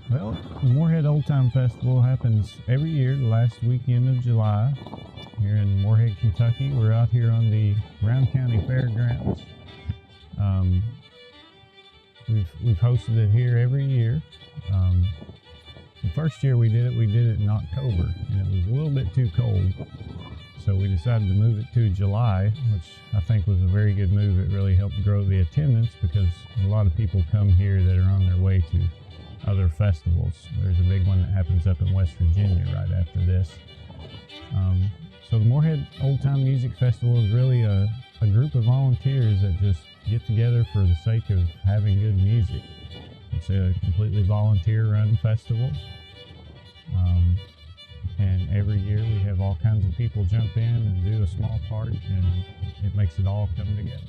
Well, the Morehead Old Time Festival happens every year, the last weekend of July, here in Morehead, Kentucky. We're out here on the Round County Fairgrounds. We've hosted it here every year. The first year we did it in October, and it was a little bit too cold. So we decided to move it to July, which I think was a very good move. It really helped grow the attendance because a lot of people come here that are on their way to other festivals. There's a big one that happens up in West Virginia right after this. So the Morehead Old Time Music Festival is really a group of volunteers that just get together for the sake of having good music. It's a completely volunteer-run festival. And every year we have all kinds of people jump in and do a small part, and it makes it all come together.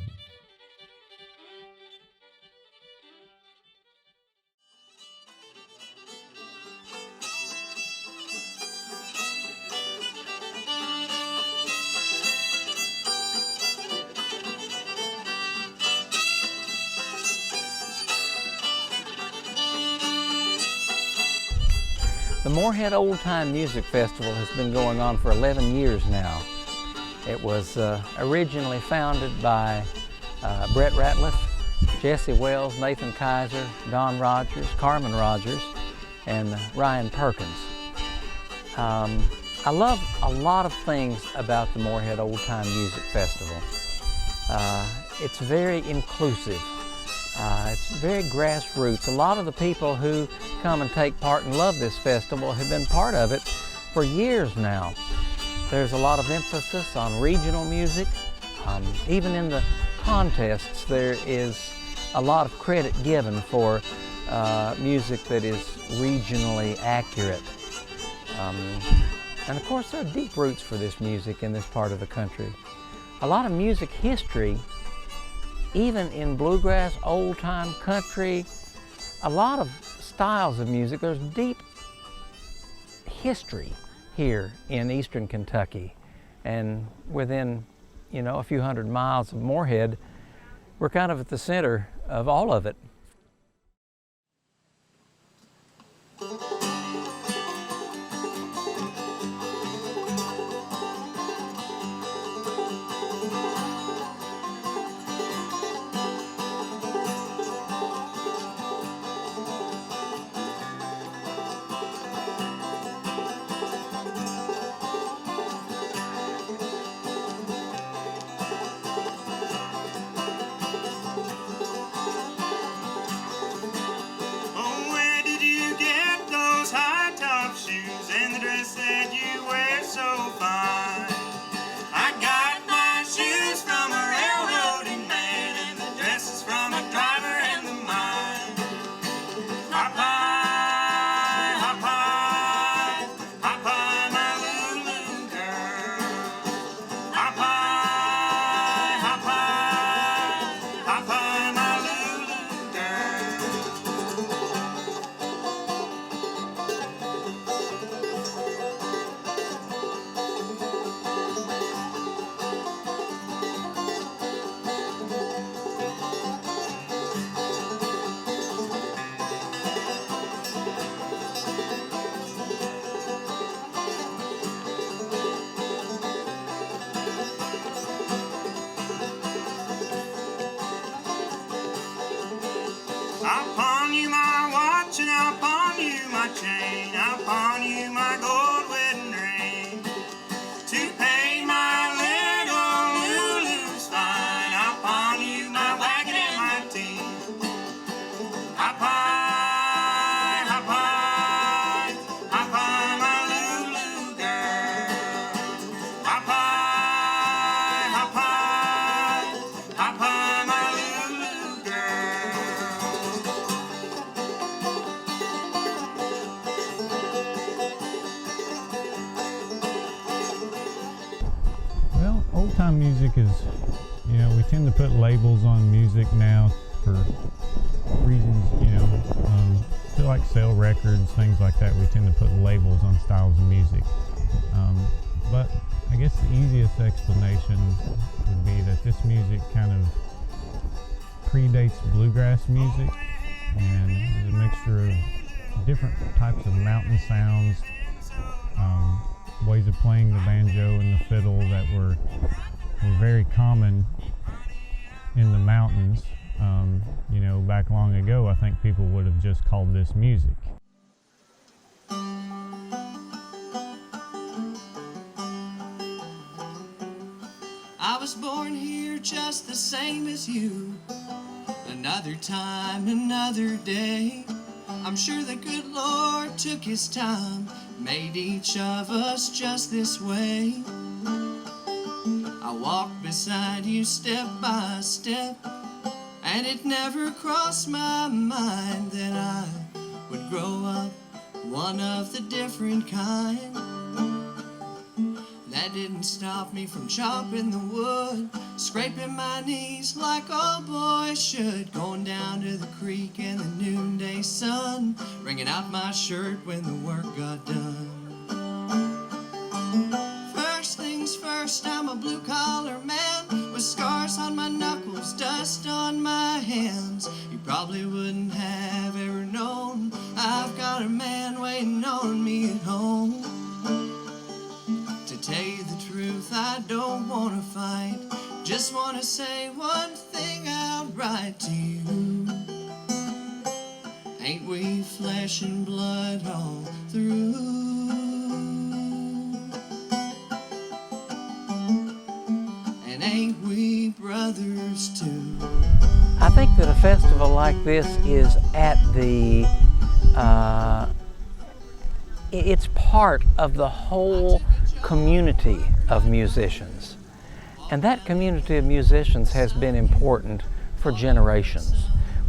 The Morehead Old Time Music Festival has been going on for 11 years now. It was originally founded by Brett Ratliff, Jesse Wells, Nathan Kaiser, Don Rogers, Carmen Rogers, and Ryan Perkins. I love a lot of things about the Morehead Old Time Music Festival. It's very inclusive. It's very grassroots. A lot of the people who come and take part and love this festival have been part of it for years now. There's a lot of emphasis on regional music. Even in the contests, there is a lot of credit given for music that is regionally accurate. And of course, there are deep roots for this music in this part of the country. A lot of music history, even in bluegrass, old-time country, a lot of styles of music. There's deep history here in eastern Kentucky. And within, a few hundred miles of Morehead, we're kind of at the center of all of it. I'll pawn you my watch and I'll pawn you my chain. I'll pawn you my gold wedding ring to pay my little Lulu's fine. I'll pawn you my wagon and my team. Hop high, my Lulu girl. Hop high, my Lulu girl. Well, old time music is, we tend to put labels on music now for reasons, to like sell records, things like that. We tend to put labels on styles of music. But I guess the easiest explanation would be that this music kind of predates bluegrass music and is a mixture of different types of mountain sounds, ways of playing the banjo and the fiddle that were very common in the mountains. You know, back long ago, I think people would have just called this music. I was born here just the same as you. Another time, another day. I'm sure the good Lord took his time, made each of us just this way. I walk beside you step by step, and it never crossed my mind that I would grow up one of the different kind. That didn't stop me from chopping the wood, scraping my knees like all boys should, going down to the creek in the noonday sun, wringing out my shirt when the work got done. First things first, I'm a blue-collar man with scars on my knuckles, dust on my hands. You probably wouldn't have ever known I've got a man waiting on me at home. To tell you the truth, I don't want to fight, just want to say one thing outright to you. Ain't we flesh and blood all through? And ain't we brothers too? I think that a festival like this is at the, it's part of the whole community of musicians. And that community of musicians has been important for generations.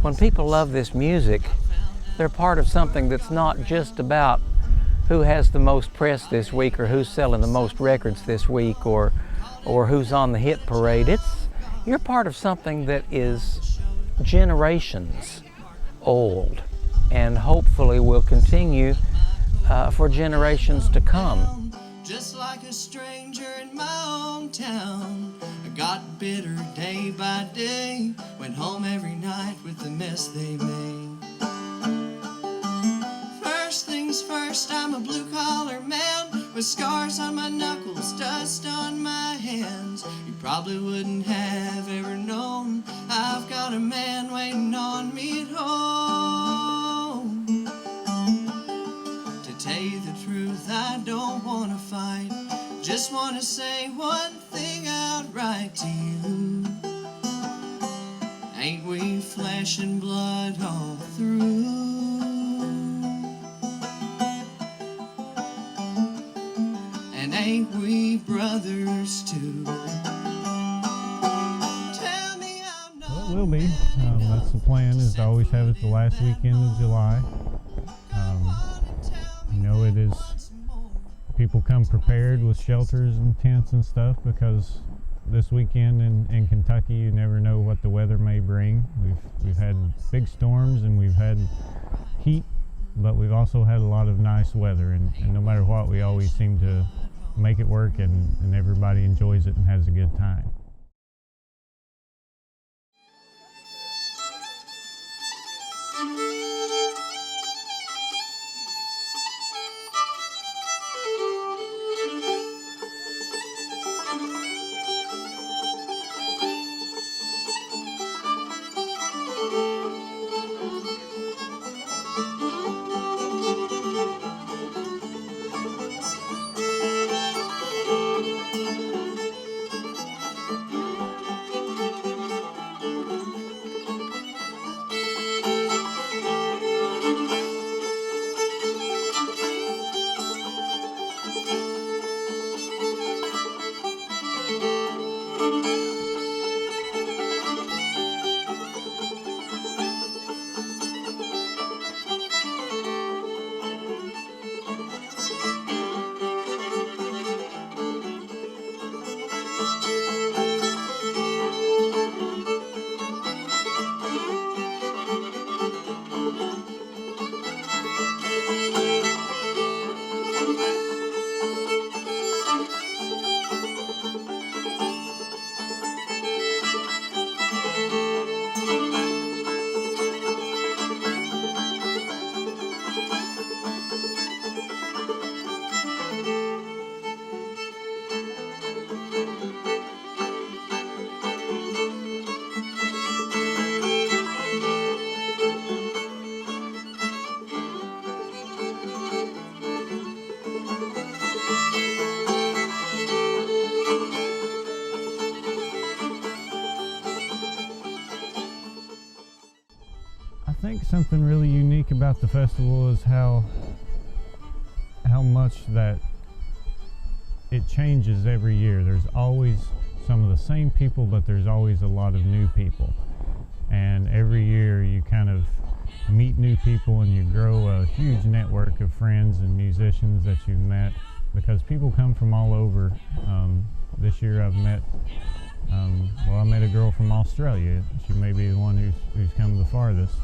When people love this music, they're part of something that's not just about who has the most press this week or who's selling the most records this week or who's on the hit parade. You're part of something that is generations old and hopefully will continue for generations to come. Just like a stranger in my hometown, I got bitter day by day, went home every night with the mess they made. First things first, I'm a blue-collar man with scars on my knuckles, dust on my hands. You probably wouldn't have ever known I've got a man waiting on me at home. To tell you the truth, I don't want to fight, just want to say one thing outright to you. Ain't we flesh and blood all through? And ain't we brothers too? Tell me I'm not. Well, it will be. That's the plan, is to always have it the last weekend of July. You know, it is, people come prepared with shelters and tents and stuff, because this weekend in Kentucky, you never know what the weather may bring. We've had big storms and we've had heat, but we've also had a lot of nice weather, and no matter what, we always seem to make it work, and everybody enjoys it and has a good time. something really unique about the festival is how much that it changes every year. There's always some of the same people, but there's always a lot of new people. And every year you kind of meet new people and you grow a huge network of friends and musicians that you've met, because people come from all over. This year I've met, I met a girl from Australia. She may be the one who's come the farthest.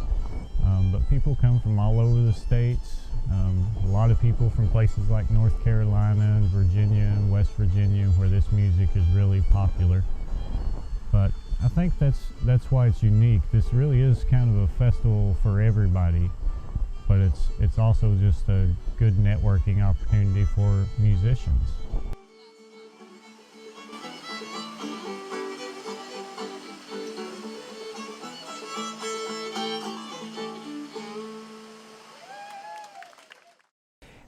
But people come from all over the states. A lot of people from places like North Carolina and Virginia and West Virginia, where this music is really popular. But I think that's why it's unique. This really is kind of a festival for everybody, but it's also just a good networking opportunity for musicians.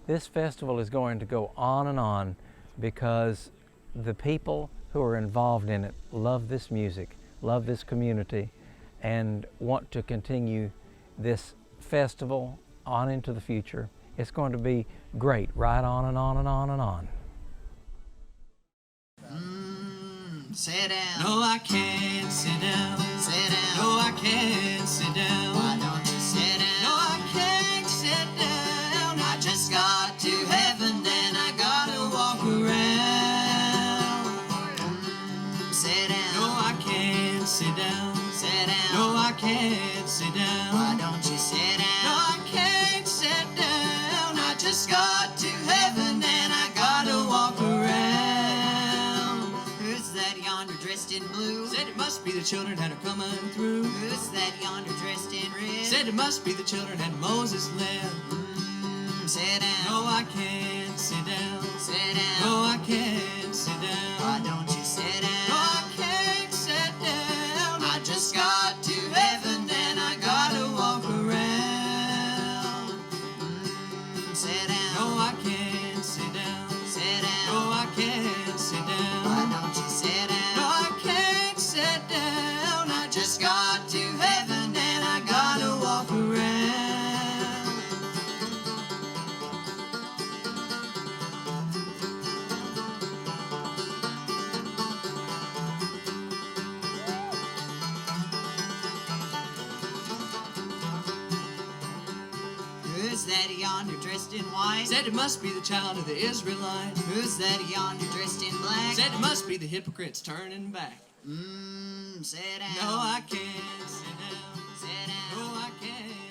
This festival is going to go on and on because the people who are involved in it love this music, love this community, and want to continue this festival on into the future. It's going to be great, right on and on and on and on. Sit down. No, I can't sit down. Sit down. No, I can't sit down. Why don't you sit down? No, I can't sit down. I just got to heaven, then I gotta walk around. Sit down. No, I can't sit down. Sit down. No, I can't sit down. Why don't you sit down? No, I can't sit down. I just got to heaven, then I gotta walk around. Who's that yonder dressed in blue? Said it must be the children that are coming through. Who's that yonder dressed in red? Said it must be the children that Moses led. Sit down. No, I can't sit down. Sit down. No, I can't sit down. Why don't you sit down? No, I can't sit down. I just got to heaven, then I gotta walk around. Sit down. No, I can't sit down. Sit down. No, I can't sit down. Why don't you sit down? No, I can't sit down. I just got to heaven, then I gotta walk around. Who's that yonder dressed in white? Said it must be the child of the Israelite. Who's that yonder dressed in black? Said it must be the hypocrites turning back. Sit down. No, I can't sit down. Sit down. No, I can't.